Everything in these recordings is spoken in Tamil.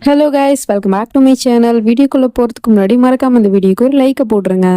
Hello guys, welcome back to my channel. வீடியோக்குள்ளே போகிறதுக்கு முன்னாடி மறக்காம இந்த வீடியோக்கு ஒரு லைக்கை போட்டுருங்க.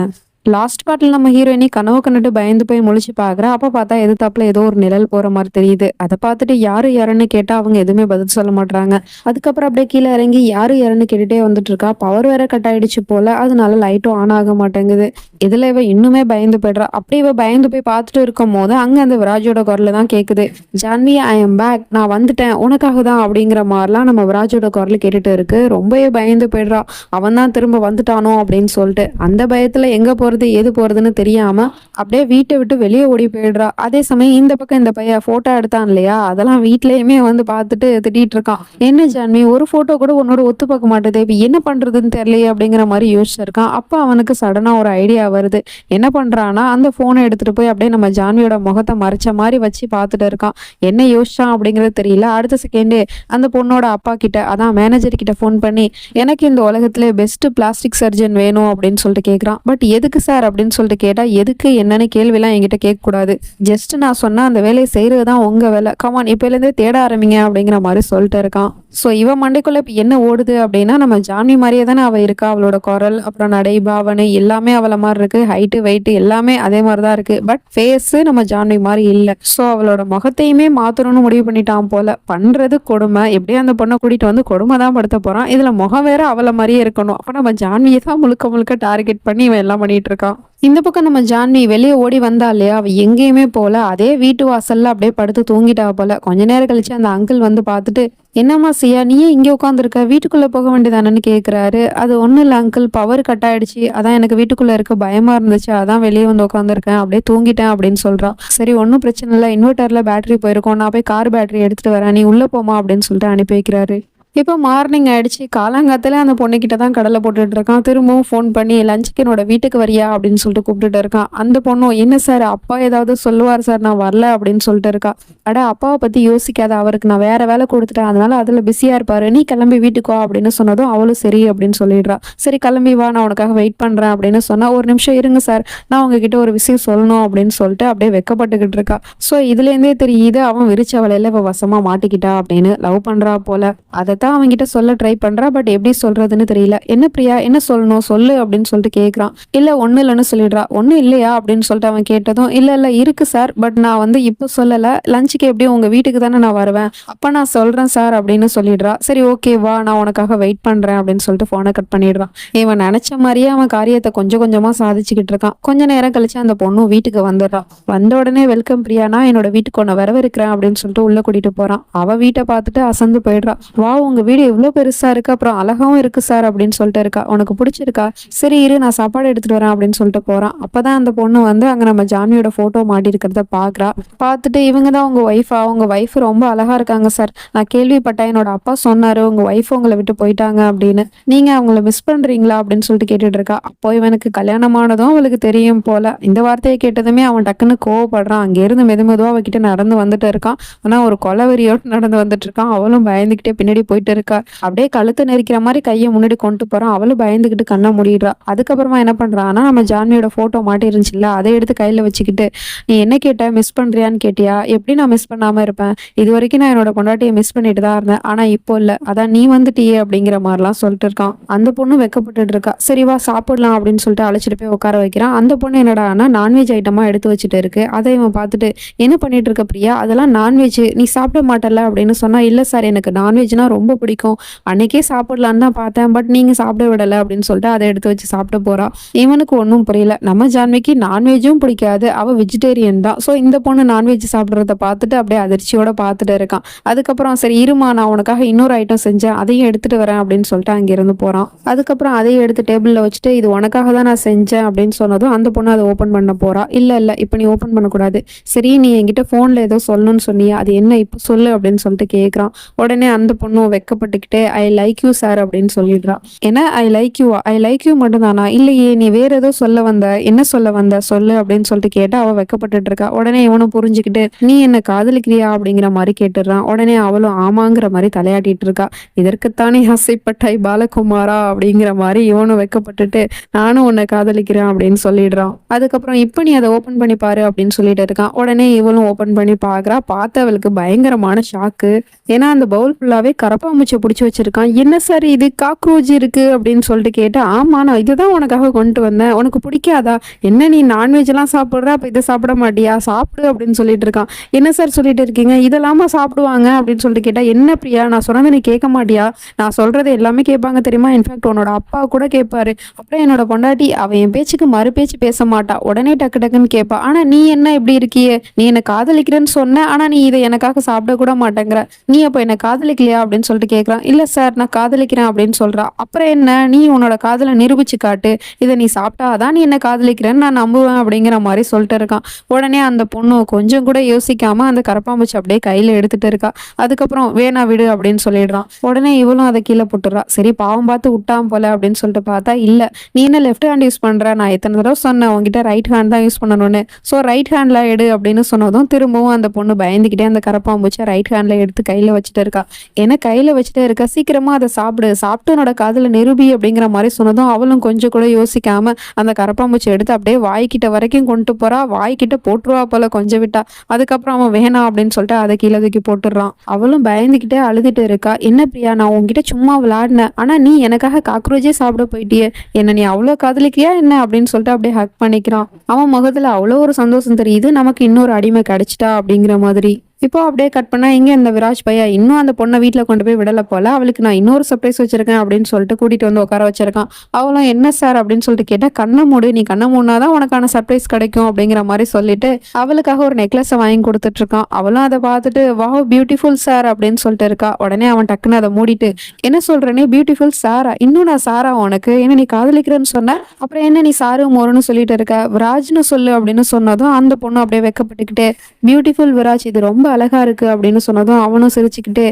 லாஸ்ட் பார்ட்டில் நம்ம ஹீரோயினி கனவு கண்டுட்டு பயந்து போய் முழிச்சு பார்க்குறா. அப்போ பார்த்தா எதிர்த்தாப்புல ஏதோ ஒரு நிழல் போகிற மாதிரி தெரியுது. அதை பார்த்துட்டு யாரு யாருன்னு கேட்டால் அவங்க எதுவுமே பதில் சொல்ல மாட்டாங்க. அதுக்கப்புறம் அப்படியே கீழே இறங்கி யாரு யாருன்னு கேட்டுகிட்டே வந்துட்டு இருக்கா. பவர் வேற கட் ஆயிடுச்சு போல, அதனால லைட்டும் ஆன் ஆக மாட்டேங்குது. இதில் இவ இன்னுமே பயந்து போய்ட்றா. அப்படி இவ பயந்து போய் பார்த்துட்டு இருக்கும் போது அங்கே அந்த விராஜோட குரல் தான் கேட்குது. ஜான்வி, ஐ எம் பேக், நான் வந்துட்டேன் உனக்காக தான் அப்படிங்கிற மாதிரிலாம் நம்ம விராஜோட குரல் கேட்டுட்டு இருக்கு. ரொம்பவே பயந்து போய்ட்றா. அவன் தான் திரும்ப வந்துட்டானோ அப்படின்னு சொல்லிட்டு அந்த பயத்தில் எங்கே போகிறது எது போறதுன்னு தெரியாம அப்படியே வீட்டை விட்டு வெளியே ஓடி போயிடுறா. அதே சமயம் இந்த பக்கம் இந்த பையன் போட்டோ எடுத்தான் இல்லையா, அதெல்லாம் வீட்லயுமே வந்து பார்த்துட்டு திட்டிட்டு இருக்கான். என்ன ஜான்வி, ஒரு போட்டோ கூட உன்னோட ஒத்து பார்க்க மாட்டேது, இப்ப என்ன பண்றதுன்னு தெரியலையே அப்படிங்கிற மாதிரி யோசிச்சிருக்கான். அப்ப அவனுக்கு சடனா ஒரு ஐடியா வருது. என்ன பண்றான்னா அந்த போனை எடுத்துட்டு போய் அப்படியே நம்ம ஜான்வியோட முகத்தை மறைச்ச மாதிரி வச்சு பார்த்துட்டு இருக்கான். என்ன யோசிச்சான் அப்படிங்கிறது தெரியல. அடுத்த செகண்டே அந்த பொண்ணோட அப்பா கிட்ட, அதான் மேனேஜர் கிட்ட போன் பண்ணி எனக்கு இந்த உலகத்திலே பெஸ்ட் பிளாஸ்டிக் சர்ஜன் வேணும் அப்படின்னு சொல்லிட்டு கேட்குறான். பட் எதுக்கு சார் அப்படின்னு சொல்லிட்டு கேட்டா, எதுக்கு என்னன்னு கேள்விலாம் என்கிட்ட கேட்கக்கூடாது, ஜஸ்ட் நான் சொன்னா அந்த வேலையை செய்யறது தான் உங்க வேலை, கமான் இப்போலேருந்தே தேட ஆரம்பிங்க அப்படிங்கிற மாதிரி சொல்லிட்டு இருக்கான். ஸோ இவன் மண்டைக்குள்ள இப்போ என்ன ஓடுது அப்படின்னா, நம்ம ஜான்வி மாதிரியே தானே அவள் இருக்கா. அவளோட குரல் அப்புறம் நடை பாவனை எல்லாமே அவளை மாதிரி இருக்கு. ஹைட்டு வெயிட்டு எல்லாமே அதே மாதிரி தான் இருக்கு. பட் ஃபேஸு நம்ம ஜான்வி மாதிரி இல்லை. ஸோ அவளோட முகத்தையுமே மாற்றணும்னு முடிவு பண்ணிட்டான் போல. பண்றது கொடுமை. எப்படியும் அந்த பொண்ணை கூட்டிட்டு வந்து கொடுமை தான் படுத்த போறான். இதுல முகம் வேற அவளை மாதிரியே இருக்கணும். அப்போ நம்ம ஜான்வியை தான் முழுக்க முழுக்க டார்கெட் பண்ணி இவன் எல்லாம் பண்ணிட்டு இருக்கான். இந்த பக்கம் நம்ம ஜான்வி வெளியே ஓடி வந்தா இல்லையா, அவ எங்கேயுமே போல. அதே வீட்டு வாசல்ல அப்படியே படுத்து தூங்கிட்டா போல. கொஞ்ச நேரம் கழிச்சு அந்த அங்கிள் வந்து பார்த்துட்டு, என்னம்மா சியா, நீயே இங்கே உட்காந்துருக்க, வீட்டுக்குள்ள போக வேண்டியதானன்னு கேட்குறாரு. அது ஒன்றும் இல்லை அங்கிள், பவர் கட் ஆயிடுச்சு, அதான் எனக்கு வீட்டுக்குள்ள இருக்க பயமா இருந்துச்சு, அதான் வெளியே வந்து உட்காந்துருக்கேன், அப்படியே தூங்கிட்டேன் அப்படின்னு சொல்றான். சரி ஒன்றும் பிரச்சனை இல்லை, இன்வெர்டர்ல பேட்டரி போயிருக்கோம், நான் போய் கார் பேட்டரி எடுத்துட்டு வரேன், நீ உள்ள போமா அப்படின்னு சொல்லிட்டு அனுப்பி வைக்கிறாரு. இப்போ மார்னிங் ஆயிடுச்சு. காலங்காத்தால அந்த பொண்ணுகிட்ட தான் கடலை போட்டுட்டு இருக்கான். திரும்பவும் ஃபோன் பண்ணி லஞ்சுக்கு என்னோட வீட்டுக்கு வரியா அப்படின்னு சொல்லிட்டு கூப்பிட்டுட்டு இருக்கான். அந்த பொண்ணும், என்ன சார் அப்பா ஏதாவது சொல்லுவார் சார், நான் வரல அப்படின்னு சொல்லிட்டு இருக்கா. அட அப்பாவை பத்தி யோசிக்காத, அவருக்கு நான் வேற வேலை கொடுத்துட்டேன், அதனால அதுல பிஸியா இருப்பாரு, நீ கிளம்பி வீட்டுக்கோ அப்படின்னு சொன்னதும் அவளும் சரி அப்படின்னு சொல்லிடுறா. சரி கிளம்பி வா, நான் உனக்காக வெயிட் பண்றேன் அப்படின்னு சொன்னா, ஒரு நிமிஷம் இருங்க சார், நான் உங்ககிட்ட ஒரு விஷயம் சொல்லணும் அப்படின்னு சொல்லிட்டு அப்படியே வெக்கப்பட்டுக்கிட்டு இருக்கா. ஸோ இதுல இருந்தே தெரியுது அவன் விரிச்ச வலையில இவ வசமா மாட்டிக்கிட்டா அப்படின்னு. லவ் பண்றா போல. அதை அவன்கிட்ட சொல்ல ட்ரை பண்றா. பட் எப்படி சொல்றதுன்னு தெரியல. என்ன பிரியா, என்ன சொல்லணும் சொல்லு அப்படின்னு சொல்லிட்டு கேட்கறான். இல்ல ஒண்ணு இல்லைன்னு சொல்லிடுறா. ஒண்ணு இல்லையா அப்படின்னு சொல்லிட்டு அவன் கேட்டதும், இல்ல இருக்கு சார், பட் நான் வந்து இப்போ சொல்லல, லஞ்சுக்கு எப்படியும் உங்க வீட்டுக்கு தானே நான் வருவேன், அப்ப நான் சொல்றேன் சார் அப்படின்னு சொல்லிடுறா. சரி ஓகே வா, நான் உனக்காக வெயிட் பண்றேன் அப்படின்னு சொல்லிட்டு போனை கட் பண்ணிடுறான். இவன் நினைச்ச மாதிரியே அவன் காரியத்தை கொஞ்சம் கொஞ்சமா சாதிச்சுக்கிட்டு இருக்கான். கொஞ்ச நேரம் கழிச்சு அந்த பொண்ணும் வீட்டுக்கு வந்துடுறான். வந்த உடனே வெல்கம் பிரியா, நான் என்னோட வீட்டுக்கு உன்னை வரவேற்கிறேன் அப்படின்னு சொல்லிட்டு உள்ள கூட்டிட்டு போறான். அவ வீட்டை பார்த்துட்டு அசந்து போயிடுறா. வா, உங்க வீடு எவ்வளவு பெருசா இருக்கு, அப்புறம் அழகாவும் இருக்கு சார் அப்படின்னு சொல்லிட்டு இருக்கா. உனக்கு பிடிச்சிருக்கா, சரி இரு நான் சாப்பாடு எடுத்துட்டு வரேன் அப்படின்னு சொல்லிட்டு போறான். அப்பதான் அந்த பொண்ணு வந்து அங்க நம்ம ஜான்வியோட போட்டோ மாட்டி இருக்கிறத பாக்குறா. பார்த்துட்டு, இவங்க தான் உங்க ஒய்ஃபா, உங்க ஒய்ஃப் ரொம்ப அழகா இருக்காங்க சார், நான் கேள்விப்பட்டேன், என்னோட அப்பா சொன்னாரு உங்க ஒய்ஃப் உங்களை விட்டு போயிட்டாங்க அப்படின்னு, நீங்க அவங்கள மிஸ் பண்றீங்களா அப்படின்னு சொல்லிட்டு கேட்டுட்டு இருக்கா. அப்போ இவனுக்கு கல்யாணமானதும் அவளுக்கு தெரியும் போல. இந்த வார்த்தையை கேட்டதுமே அவன் டக்குன்னு கோவப்படுறான். அங்க இருந்து மெதுவா அவகிட்ட நடந்து வந்துட்டு இருக்கான். ஆனா ஒரு கொலவெறியோடு நடந்து வந்துட்டு இருக்கான். அவளும் பயந்துகிட்டே பின்னாடி போயிட்டு இருக்கா. அப்படியே கழுத்தை நெரிக்கிற மாதிரி கையை முன்னாடி கொண்டு போறான். அவளும் பயந்துகிட்டு கண்ணை மூடிடுறா. அதுக்கப்புறமா என்ன பண்றான்னா, நம்ம ஜான்வியோட போட்டோ மாட்டி இருந்துச்சுல்ல, அதை எடுத்து கையில வச்சுக்கிட்டு, நீ என்ன கேட்ட, மிஸ் பண்றியான்னு கேட்டியா, எப்படி நான் மிஸ் பண்ணாம இருப்பேன், இது வரைக்கும் நான் என்னோட பொண்டாட்டியை மிஸ் பண்ணிட்டு தான் இருந்தேன், ஆனா இப்போ இல்ல, அதான் நீ வந்துட்டியே அப்படிங்கிற மாதிரிலாம் சொல்லிட்டு இருக்கான். அந்த பொண்ணு வெக்கப்பட்டுட்டு இருக்கா. சரி வா சாப்பிடலாம் அப்படின்னு சொல்லிட்டு அழைச்சிட்டு போய் உட்கார வைக்கிறான். அந்த பொண்ணு என்னடா ஆனா நான்வெஜ் ஐட்டமா எடுத்து வச்சுட்டு இருக்கு. அதை இவன் பார்த்துட்டு, என்ன பண்ணிட்டு இருக்க பிரியா, அதெல்லாம் நான்வெஜ், நீ சாப்பிட மாட்டல அப்படின்னு சொன்னா, இல்ல சார் எனக்கு நான்வெஜ்னா ரொம்ப பிடிக்கும், அன்னைக்கே சாப்பிடலான்னு தான் பார்த்தேன், பட் நீங்க சாப்பிட விடலை அப்படின்னு சொல்லிட்டு அதை எடுத்து வச்சு சாப்பிட்டு போறா. இவனுக்கு ஒன்றும் புரியல. நம்ம ஜான்விக்கு நான்வெஜ்ஜும் பிடிக்காது, அவ வெஜிடேரியன் தான். ஸோ இந்த பொண்ணு நான்வெஜ் சாப்பிட்றத பார்த்துட்டு அப்படியே அதிர்ச்சியோட பார்த்துட்டு இருக்கான். அதுக்கப்புறம் சரி இருமா, நான் உனக்காக இன்னொரு ஐட்டம் செஞ்சேன், அதையும் எடுத்துட்டு வரேன் அப்படின்னு சொல்லிட்டு அங்கிருந்து போறான். அதுக்கப்புறம் அதையும் எடுத்து டேபிள்ல வச்சுட்டு, இது உனக்காக தான் நான் செஞ்சேன் அப்படின்னு சொன்னதும் அந்த பொண்ணு அதை ஓப்பன் பண்ண போறா. இல்ல இப்போ நீ ஓப்பன் பண்ணக்கூடாது, சரி நீ என்கிட்ட போன்ல ஏதோ சொல்லணும்னு சொன்னியா, அது என்ன இப்போ சொல்லு அப்படின்னு சொல்லிட்டு கேட்கறான். உடனே அந்த பொண்ணும் வெக்கப்பட்டுக்கிட்டே, ஐ லைக் யூ சார் அப்படின்னு சொல்லிடுறா. என்ன I like you, I like you மட்டும் தானா, இல்லையே நீ வேற ஏதோ சொல்ல வந்த, என்ன சொல்ல வந்த சொல்லு அப்படின்னு சொல்லிட்டு கேட்டா அவ வெக்கப்பட்டுட்டு இருக்கா. உடனே இவனும் புரிஞ்சுக்கிட்டு, நீ என்ன காதலிக்கிறியா அப்படிங்கிற மாதிரி கேட்டுடுறான். உடனே அவளும் ஆமாங்கிற மாதிரி தலையாட்டிட்டு இருக்கா. இதற்குத்தானே ஆசைப்பட்டாய் பாலகுமாரா அப்படிங்கிற மாதிரி இவனும் வெக்கப்பட்டுட்டு, நானும் உன்னை காதலிக்கிறேன் அப்படின்னு சொல்லிடுறான். அதுக்கப்புறம் இப்ப நீ அதை ஓபன் பண்ணி பாரு அப்படின்னு சொல்லிட்டு இருக்கான். உடனே இவளும் ஓபன் பண்ணி பாக்குறா. பார்த்து அவளுக்கு பயங்கரமான ஷாக்கு. ஏன்னா அந்த பவுல் ஃபுல்லாவே கரை கரப்பாம்பூச்சியை பிடிச்சி வச்சிருக்கான். என்ன சார் இது காக்ரோச் இருக்கு அப்படின்னு சொல்லிட்டு கேட்டா, ஆமா நான் இதுதான் உனக்காக கொண்டு வந்தேன், உனக்கு பிடிக்காதா, என்ன நீ நான்வெஜ் எல்லாம் சாப்பிட்ற, அப்ப இதை சாப்பிட மாட்டியா, சாப்பிடு அப்படின்னு சொல்லிட்டு இருக்கான். என்ன சார் சொல்லிட்டு இருக்கீங்க, இதெல்லாமா சாப்பிடுவாங்க அப்படின்னு சொல்லிட்டு கேட்டா, என்ன பிரியா நான் சொன்னதை நீ கேட்க மாட்டியா, நான் சொல்றது எல்லாமே கேட்பாங்க தெரியுமா, இன்ஃபேக்ட் உன்னோட அப்பா கூட கேட்பாரு. அப்புறம் என்னோட பொண்டாட்டி அவ என் பேச்சுக்கு மறு பேச்சு பேச மாட்டா, உடனே டக்கு டக்குன்னு கேட்பா. ஆனா நீ என்ன இப்படி இருக்கியே, நீ என்ன காதலிக்கிறேன்னு சொன்ன, ஆனா நீ இதை எனக்காக சாப்பிட கூட மாட்டேங்கிற, நீ அப்போ என்ன காதலிக்கலையா அப்படின்னு சொல்லிட்டு கேட்கறான். இல்ல சார் நான் காதலிக்கிறேன் அப்படின்னு சொல்றா. அப்புறம் என்ன, நீ உன்னோட காதலை நிரூபிச்சு காட்டு, இதை நீ சாப்பிட்டாதான் நீ என்ன காதலிக்கிறேன்னு நான் நம்புவேன் அப்படிங்கிற மாதிரி சொல்லிட்டு இருக்கான். உடனே அந்த பொண்ணு கொஞ்சம் கூட யோசிக்காம அந்த கரப்பாம்பூச்சி அப்படியே கையில எடுத்துட்டு இருக்கா. அதுக்கப்புறம் வேணா விடு அப்படின்னு சொல்லிடுறான். உடனே இவளும் அதை கீழே போட்டுறா. சரி பாவம் பார்த்து விட்டான் போல அப்படின்னு சொல்லிட்டு பார்த்தா இல்ல, நீ என்ன லெஃப்ட் ஹேண்ட் யூஸ் பண்ற, நான் எத்தனை தடவை சொன்னேன் உங்ககிட்ட ரைட் ஹேண்ட் தான் யூஸ் பண்ணணும்னு, ஸோ ரைட் ஹேண்ட்ல எடு அப்படின்னு சொன்னதும் திரும்பவும் அந்த பொண்ணு பயந்துக்கிட்டே அந்த கரப்பாம்பூச்சை ரைட் ஹேண்ட்ல எடுத்து கையில வச்சுட்டு இருக்கா. என்ன கையில வச்சுட்டே இருக்கா, சீக்கிரமா அதை சாப்பிடு, சாப்பிட்டு என்னோட காதுல நிரூபி அப்படிங்கிற மாதிரி சொன்னதும் அவளும் கொஞ்சம் கூட யோசிக்காம அந்த கரப்பாம்பூச்சி எடுத்து அப்படியே வாய்க்கிட்ட வரைக்கும் கொண்டு போறா. வாய்க்கிட்ட போட்டுருவா போல கொஞ்சம் விட்டா. அதுக்கப்புறம் அவன் வேணாம் அப்படின்னு சொல்லிட்டு அதை கீழே தூக்கி போட்டுடுறான். அவளும் பயந்துக்கிட்டே அழுதுட்டு இருக்கா. என்ன பிரியா நான் உங்ககிட்ட சும்மா விளையாடினேன், ஆனா நீ எனக்காக காக்ரோச்சே சாப்பிட போயிட்டியே, என்ன நீ அவ்வளோ காதலிக்கிறியா என்ன அப்படின்னு சொல்லிட்டு அப்படியே ஹக் பண்ணிக்கிறான். அவன் முகத்துல அவ்வளோ ஒரு சந்தோஷம் தெரியுது, நமக்கு இன்னொரு அடிமை கிடைச்சிட்டா அப்படிங்கிற மாதிரி. இப்போ அப்படியே கட் பண்ணா இங்க இந்த விராஜ் பையா இன்னும் அந்த பொண்ணை வீட்டில் கொண்டு போய் விடலை போல, அவளுக்கு நான் இன்னொரு சர்ப்ரைஸ் வச்சிருக்கேன் அப்படின்னு சொல்லிட்டு கூட்டிட்டு வந்து உட்கார வச்சிருக்கான். அவளும் என்ன சார் அப்படின்னு சொல்லிட்டு கேட்டா, கண்ணை மூடு, நீ கண்ணை மூடினாதான் உனக்கான சர்ப்ரைஸ் கிடைக்கும் அப்படிங்கிற மாதிரி சொல்லிட்டு அவளுக்காக ஒரு நெக்லஸை வாங்கி கொடுத்துட்டு இருக்கான். அவளும் அதை பார்த்துட்டு வாவ் பியூட்டிஃபுல் சார் அப்படின்னு சொல்லிட்டு இருக்கா. உடனே அவன் டக்குன்னு அதை மூடிட்டு, என்ன சொல்றேனே பியூட்டிஃபுல் சாரா, இன்னும் நான் சாரா உனக்கு, என்ன நீ காதலிக்கிறேன்னு சொன்ன, அப்புறம் என்ன நீ சாரு மோருன்னு சொல்லிட்டு இருக்க, விராஜ்னு சொல்லு அப்படின்னு சொன்னதும் அந்த பொண்ணு அப்படியே வெக்கப்பட்டுக்கிட்டே பியூட்டிஃபுல் விராஜ் இது ரொம்ப அழகா இருக்கு அப்படின்னு சொன்னதும் அவனும் சிரிச்சுக்கிட்டே,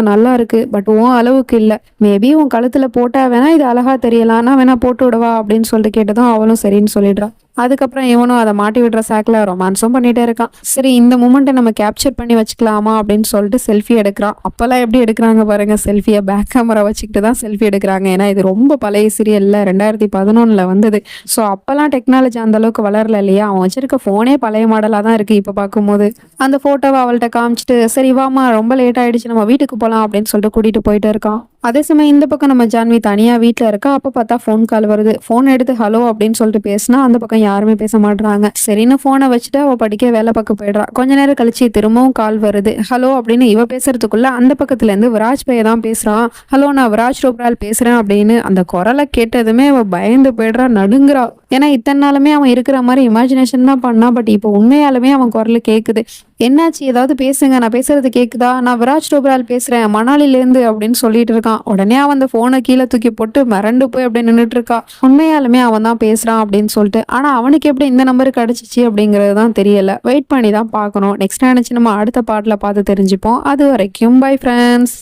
நல்லா இருக்கு, பட் உன் அளவுக்கு இல்ல, மேபி உன் கழுத்துல போட்டா வேணா இது அழகா தெரியலாம், நான் வேணா போட்டு விடவா அப்படின்னு சொல்லிட்டு கேட்டதும் அவளும் சரின்னு சொல்லிடுறான். அதுக்கப்புறம் இவனும் அதை மாட்டி விடுற சாக்கில் ரொமான்ஸும் பண்ணிட்டே இருக்கான். சரி இந்த மூமெண்ட்டை நம்ம கேப்சர் பண்ணி வச்சுக்கலாமா அப்படின்னு சொல்லிட்டு செல்ஃபி எடுக்கிறான். அப்பெல்லாம் எப்படி எடுக்கிறாங்க பாருங்க, செல்ஃபியை பேக் கேமரா வச்சுக்கிட்டு தான் செல்ஃபி எடுக்கிறாங்க. ஏன்னா இது ரொம்ப பழைய சீரியல்ல 2011 வந்தது. ஸோ அப்பெல்லாம் டெக்னாலஜி அந்த அளவுக்கு வளரல இல்லையா, அவன் வச்சிருக்க ஃபோனே பழைய மாடலாக தான் இருக்கு இப்போ பார்க்கும்போது. அந்த ஃபோட்டோவை அவள்கிட்ட காமிச்சிட்டு சரி வாமா ரொம்ப லேட் ஆயிடுச்சு நம்ம வீட்டுக்கு போகலாம் அப்படின்னு சொல்லிட்டு கூட்டிட்டு போயிட்டு இருக்கான். அதே சமயம் இந்த பக்கம் நம்ம ஜான்வி தனியா வீட்டுல இருக்கா. அப்ப பார்த்தா ஃபோன் கால் வருது. ஃபோன் எடுத்து ஹலோ அப்படின்னு சொல்லிட்டு பேசினா அந்த பக்கம் யாருமே பேச மாட்டாங்க. சரின்னு போனை வச்சுட்டு அவ படிக்க வேலை பார்க்க போயிடுறா. கொஞ்ச நேரம் கழிச்சு திரும்பவும் கால் வருது. ஹலோ அப்படின்னு இவ பேசுறதுக்குள்ள அந்த பக்கத்துல இருந்து விராஜ் பைய தான் பேசுறான். ஹலோ நான் விராஜ் ரோப்ரால் பேசுறேன் அப்படின்னு. அந்த குரலை கேட்டதுமே அவ பயந்து போயிடுறா, நடுங்குறா. ஏன்னா இத்தனை நாளுமே அவன் இருக்கிற மாதிரி இமேஜினேஷன் தான் பண்ணா, பட் இப்போ உண்மையாலுமே அவன் குரல் கேக்குது. என்னாச்சு, ஏதாவது பேசுங்க, நான் பேசுறது கேக்குதா, நான் விராஜ் டோப்ரால் பேசுறேன் மணாலிலேருந்து அப்படின்னு சொல்லிட்டு இருக்கான். உடனே அவன் அந்த போனை கீழே தூக்கி போட்டு மிரண்டு போய் அப்படி நின்றுட்டு இருக்கா. உண்மையாலுமே அவன் தான் பேசுறான் அப்படின்னு சொல்லிட்டு. ஆனா அவனுக்கு எப்படி இந்த நம்பர் கிடைச்சிச்சு அப்படிங்கிறது தான் தெரியல. வெயிட் பண்ணி தான் பார்க்கணும். நெக்ஸ்ட் நினைச்சு நம்ம அடுத்த பாட்டில் பார்த்து தெரிஞ்சுப்போம். அது வரைக்கும் பை ஃப்ரெண்ட்ஸ்.